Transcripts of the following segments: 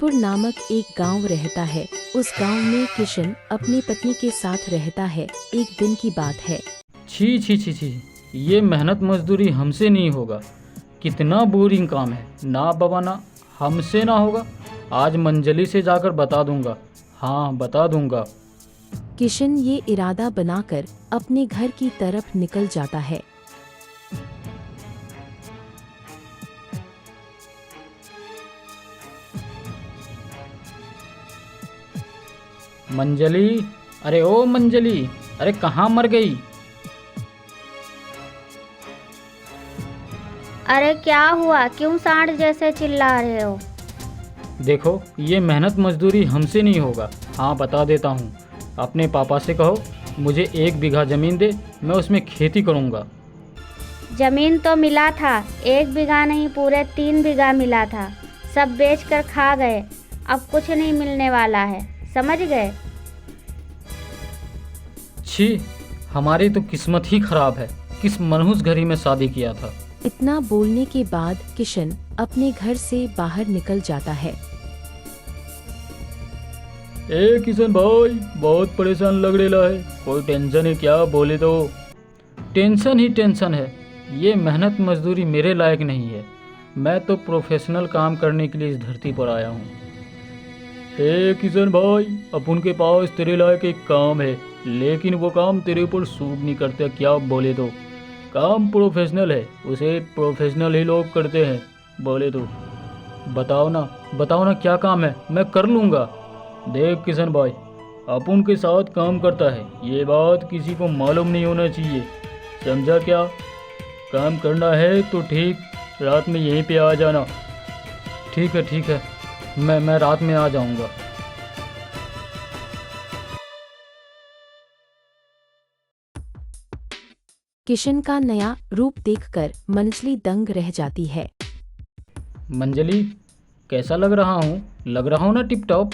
जयपुर नामक एक गांव रहता है। उस गांव में किशन अपनी पत्नी के साथ रहता है। एक दिन की बात है। छी छी छी छी, ये मेहनत मजदूरी हमसे नहीं होगा। कितना बोरिंग काम है। ना बाबा ना, हमसे ना होगा। आज मंजली से जाकर बता दूंगा। हाँ, बता दूंगा। किशन ये इरादा बनाकर अपने घर की तरफ निकल जाता है। मंजली, अरे ओ मंजली, अरे कहाँ मर गई? अरे क्या हुआ, क्यों सांड जैसे चिल्ला रहे हो? देखो, ये मेहनत मजदूरी हमसे नहीं होगा। हाँ, बता देता हूँ। अपने पापा से कहो मुझे 1 बीघा ज़मीन दे, मैं उसमें खेती करूँगा। जमीन तो मिला था, 1 बीघा नहीं पूरे 3 बीघा मिला था। सब बेच कर खा गए, अब कुछ नहीं मिलने वाला है, समझ गए? छी, हमारी तो किस्मत ही खराब है। किस मनहूस घड़ी में शादी किया था। इतना बोलने के बाद किशन अपने घर से बाहर निकल जाता है। ए किशन भाई, बहुत परेशान लग रहा है। कोई टेंशन है क्या? बोले तो। टेंशन ही टेंशन है। ये मेहनत मजदूरी मेरे लायक नहीं है। मैं तो प्रोफेशनल काम करने के लिए इस धरती पर आया हूँ। ए किशन भाई, अपन के पास तेरे लायक एक काम है, लेकिन वो काम तेरे ऊपर सूट नहीं करता। क्या बोले तो? काम प्रोफेशनल है, उसे प्रोफेशनल ही लोग करते हैं। बोले तो बताओ ना क्या काम है, मैं कर लूँगा। देख किशन भाई, अपन के साथ काम करता है, ये बात किसी को मालूम नहीं होना चाहिए, समझा क्या? काम करना है तो ठीक रात में यहीं पे आ जाना। ठीक है, मैं रात में आ जाऊँगा। किशन का नया रूप देखकर मंजली दंग रह जाती है। मंजली, कैसा लग रहा हूँ? लग रहा हूँ ना टिप टॉप?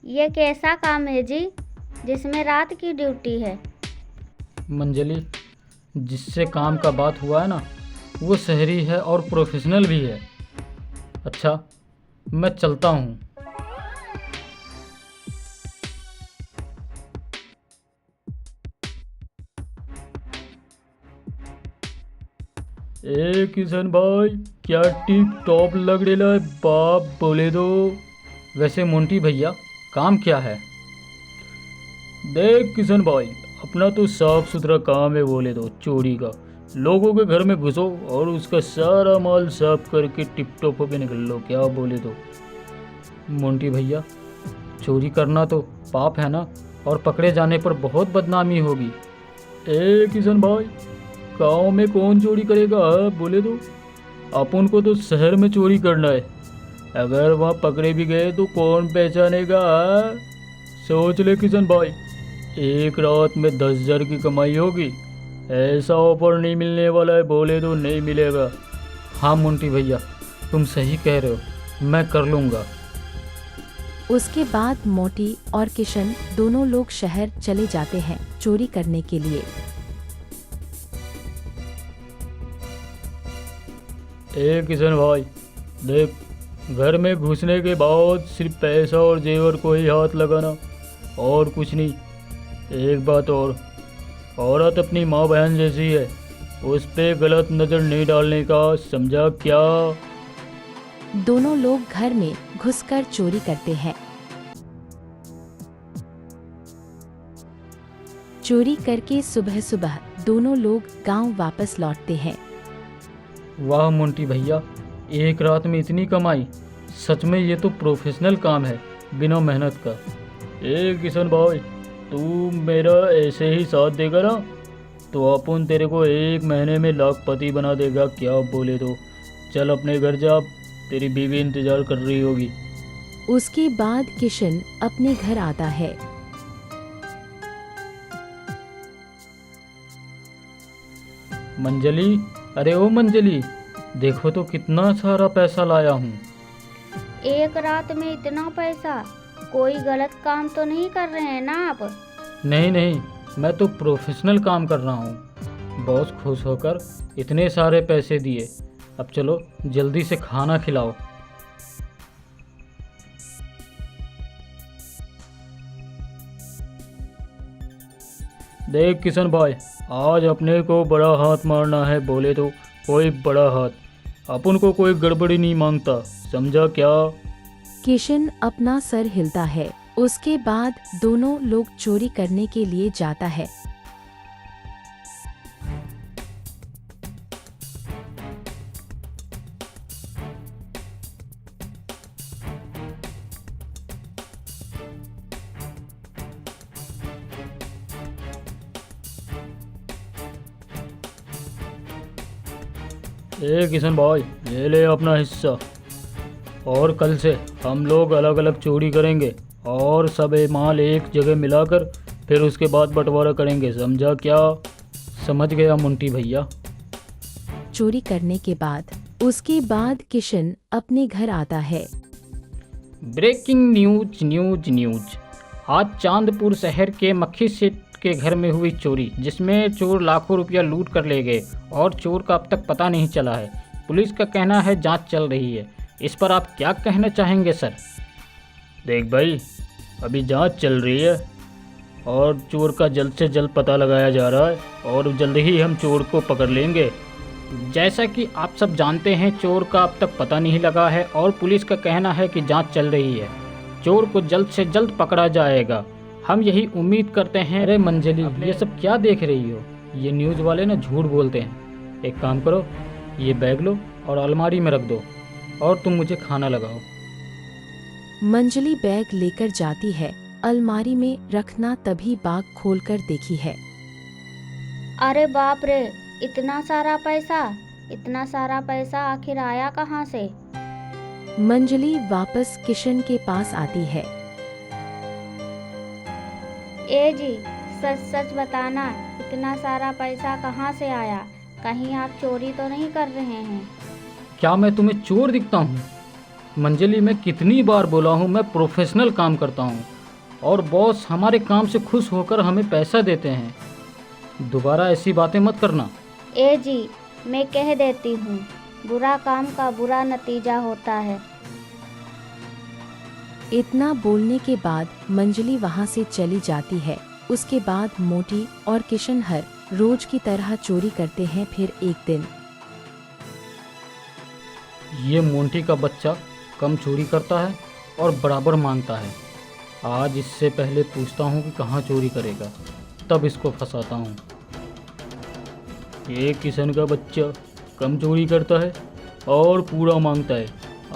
ये कैसा काम है जी, जिसमें रात की ड्यूटी है? मंजली, जिससे काम का बात हुआ है ना, वो शहरी है और प्रोफेशनल भी है। अच्छा, मैं चलता हूँ। ए किशन भाई, क्या टिप टॉप लग रहा है बाप, बोले दो। वैसे मोंटी भैया, काम क्या है? देख किशन भाई, अपना तो साफ सुथरा काम है, बोले दो चोरी का। लोगों के घर में घुसो और उसका सारा माल साफ करके टिप टॉप होके निकल लो। क्या बोले दो? मोंटी भैया, चोरी करना तो पाप है ना, और पकड़े जाने पर बहुत बदनामी होगी। ए किशन भाई, गाँव में कौन चोरी करेगा? बोले तो अपन को तो शहर में चोरी करना है। अगर वहाँ पकड़े भी गए तो कौन पहचानेगा? सोच ले किशन भाई, एक रात में 10,000 की कमाई होगी। ऐसा ऑफर नहीं मिलने वाला है, बोले तो नहीं मिलेगा। हाँ मोंटी भैया, तुम सही कह रहे हो, मैं कर लूँगा। उसके बाद मोटी और किशन दोनों लोग शहर चले जाते हैं चोरी करने के लिए। ए किशन भाई, देख, घर में घुसने के बाद सिर्फ पैसा और जेवर को ही हाथ लगाना, और कुछ नहीं। एक बात और, औरत अपनी माँ बहन जैसी है, उस पे गलत नज़र नहीं डालने का, समझा क्या? दोनों लोग घर में घुसकर चोरी करते हैं। चोरी करके सुबह सुबह दोनों लोग गांव वापस लौटते हैं। वाह मोंटी भैया, एक रात में इतनी कमाई, सच में ये तो प्रोफेशनल काम है, बिना मेहनत का। ए किशन भाई, तू मेरा ऐसे ही साथ देगा ना, तो अपन तेरे को 1 महीने में लाखपति बना देगा। क्या बोले तो? चल अपने घर जा, तेरी बीवी इंतजार कर रही होगी। उसके बाद किशन अपने घर आता है। मंजली, अरे ओ मंजली, देखो तो कितना सारा पैसा लाया हूँ। एक रात में इतना पैसा? कोई गलत काम तो नहीं कर रहे हैं ना आप? नहीं, मैं तो प्रोफेशनल काम कर रहा हूँ। बॉस खुश होकर इतने सारे पैसे दिए। अब चलो जल्दी से खाना खिलाओ। देख किशन भाई, आज अपने को बड़ा हाथ मारना है, बोले तो कोई बड़ा हाथ। अपन को कोई गड़बड़ी नहीं मांगता, समझा क्या? किशन अपना सर हिलता है। उसके बाद दोनों लोग चोरी करने के लिए जाता है। ए किशन भाई, ये ले अपना हिस्सा, और कल से हम लोग अलग अलग चोरी करेंगे और सब ये माल एक जगह मिलाकर फिर उसके बाद बंटवारा करेंगे, समझा क्या? समझ गया मुंटी भैया। चोरी करने के बाद उसके बाद किशन अपने घर आता है। Breaking news news news. आज चांदपुर शहर के मक्खी सेठ के घर में हुई चोरी, जिसमें चोर लाखों रुपया लूट कर ले गए और चोर का अब तक पता नहीं चला है। पुलिस का कहना है जांच चल रही है। इस पर आप क्या कहना चाहेंगे सर? देख भाई, अभी जांच चल रही है और चोर का जल्द से जल्द पता लगाया जा रहा है और जल्द ही हम चोर को पकड़ लेंगे। जैसा कि आप सब जानते हैं, चोर का अब तक पता नहीं लगा है और पुलिस का कहना है कि जांच चल रही है। चोर को जल्द से जल्द पकड़ा जाएगा, हम यही उम्मीद करते हैं। अरे मंजली, ये सब क्या देख रही हो? ये न्यूज़ वाले ना झूठ बोलते हैं। एक काम करो, ये बैग लो और अलमारी में रख दो और तुम मुझे खाना लगाओ। मंजली बैग लेकर जाती है। अलमारी में रखना तभी बाग खोलकर देखी है। अरे बाप रे, इतना सारा पैसा आखिर आया कहाँ से? मंजली वापस किशन के पास आती है। ए जी, सच सच बताना, इतना सारा पैसा कहाँ से आया? कहीं आप चोरी तो नहीं कर रहे हैं? क्या मैं तुम्हें चोर दिखता हूँ? मंजली, मैं कितनी बार बोला हूँ, मैं प्रोफेशनल काम करता हूँ और बॉस हमारे काम से खुश होकर हमें पैसा देते हैं। दोबारा ऐसी बातें मत करना। ए जी, मैं कह देती हूँ, बुरा काम का बुरा नतीजा होता है। इतना बोलने के बाद मंजली वहाँ से चली जाती है। उसके बाद मोटी और किशन हर रोज की तरह चोरी करते हैं। फिर एक दिन ये मोंटी का बच्चा कम चोरी करता है और बराबर मांगता है। आज इससे पहले पूछता हूँ कि कहाँ चोरी करेगा, तब इसको फंसाता हूँ। ये किशन का बच्चा कम चोरी करता है और पूरा मांगता है।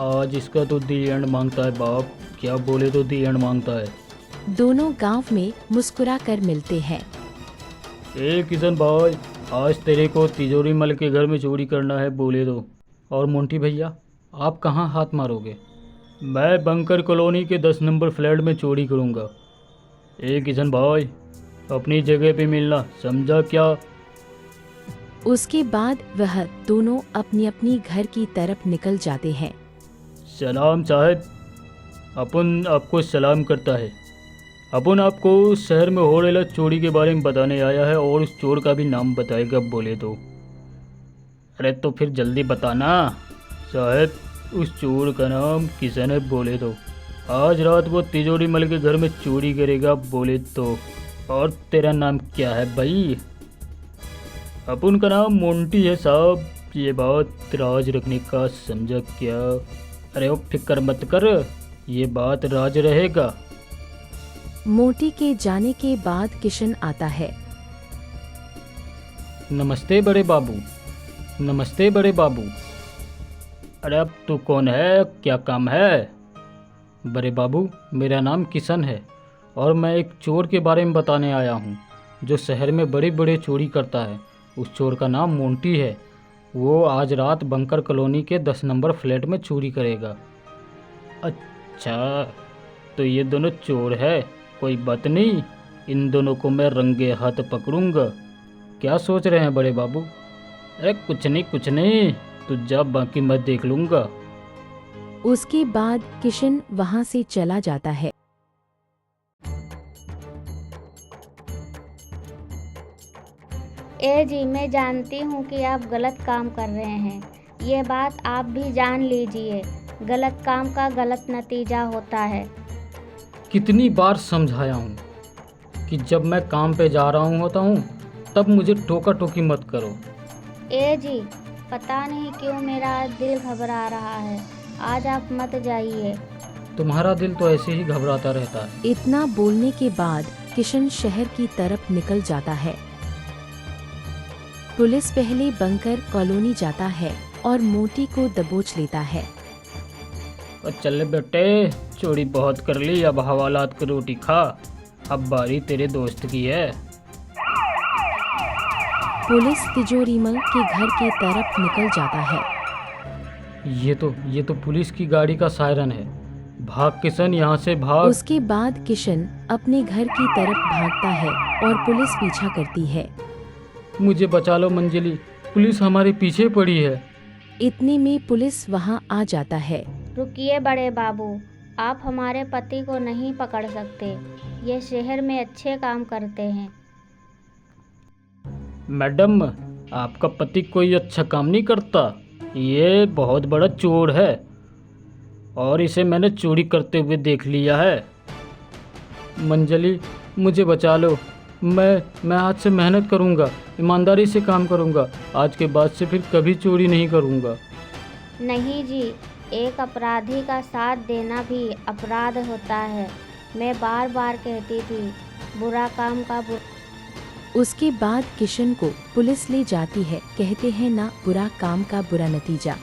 आज इसका तो दी एंड मांगता है। बाप क्या बोले तो दी एंड मांगता है। दोनों गांव में मुस्कुरा कर मिलते हैं। ए किशन भाई, आज तेरे को तिजोरी मल के घर में चोरी करना है, बोले तो। और मोंटी भैया, आप कहाँ हाथ मारोगे? मैं बंकर कॉलोनी के 10 नंबर फ्लैट में चोरी करूँगा। ए किशन भाई, अपनी जगह पे मिलना, समझा क्या? उसके बाद वह दोनों अपनी अपनी घर की तरफ निकल जाते हैं। सलाम साहब, अपन आपको सलाम करता है। अपन आपको शहर में हो रही चोरी के बारे में बताने आया है और उस चोर का भी नाम बताएगा, बोले तो। अरे तो फिर जल्दी बताना साहब, उस चोर का नाम किशन है, बोले तो। आज रात वो तिजोरी मल के घर में चोरी करेगा, बोले तो। और तेरा नाम क्या है भाई? अपन का नाम मोंटी है साहब, ये बात राज रखने का, समझा क्या? अरे वो फिक्र मत कर, ये बात राज रहेगा। मोटी के जाने के बाद किशन आता है। नमस्ते बड़े बाबू, नमस्ते बड़े बाबू। अरे अब तू कौन है, क्या काम है? बड़े बाबू, मेरा नाम किशन है और मैं एक चोर के बारे में बताने आया हूँ जो शहर में बड़े बड़े चोरी करता है। उस चोर का नाम मोंटी है। वो आज रात बंकर कॉलोनी के 10 नंबर फ्लैट में चोरी करेगा। अच्छा, तो ये दोनों चोर है, कोई बात नहीं, इन दोनों को मैं रंगे हाथ पकड़ूंगा। क्या सोच रहे हैं बड़े बाबू? अरे कुछ नहीं, तू जा, बाकी मैं देख लूँगा। उसके बाद किशन वहाँ से चला जाता है। ए जी, मैं जानती हूँ कि आप गलत काम कर रहे हैं। ये बात आप भी जान लीजिए, गलत काम का गलत नतीजा होता है। कितनी बार समझाया हूँ, कि जब मैं काम पे जा रहा होता हूँ तब मुझे टोका टोकी मत करो। ए जी, पता नहीं क्यों मेरा दिल घबरा रहा है। आज आप मत जाइए। तुम्हारा दिल तो ऐसे ही घबराता रहता है। इतना बोलने के बाद किशन शहर की तरफ निकल जाता है। पुलिस पहले बंकर कॉलोनी जाता है और मोटी को दबोच लेता है। और चल बेटे, चोरी बहुत कर ली, अब हवालात की रोटी खा। अब बारी तेरे दोस्त की है। पुलिस तिजोरीमल के घर की तरफ निकल जाता है। ये तो पुलिस की गाड़ी का सायरन है। भाग किशन, यहाँ से भाग। उसके बाद किशन अपने घर की तरफ भागता है और पुलिस पीछा करती है। मुझे बचा लो मंजली, पुलिस हमारे पीछे पड़ी है। इतने में पुलिस वहां आ जाता है। रुकिए बड़े बाबू, आप हमारे पति को नहीं पकड़ सकते। ये शहर में अच्छे काम करते हैं। मैडम, आपका पति कोई अच्छा काम नहीं करता। ये बहुत बड़ा चोर है और इसे मैंने चोरी करते हुए देख लिया है। मंजली, मुझे बचा लो। मैं आज से मेहनत करूँगा, ईमानदारी से काम करूँगा। आज के बाद से फिर कभी चोरी नहीं करूँगा। नहीं जी, एक अपराधी का साथ देना भी अपराध होता है। मैं बार बार कहती थी, बुरा काम का उसके बाद किशन को पुलिस ले जाती है। कहते हैं ना, बुरा काम का बुरा नतीजा।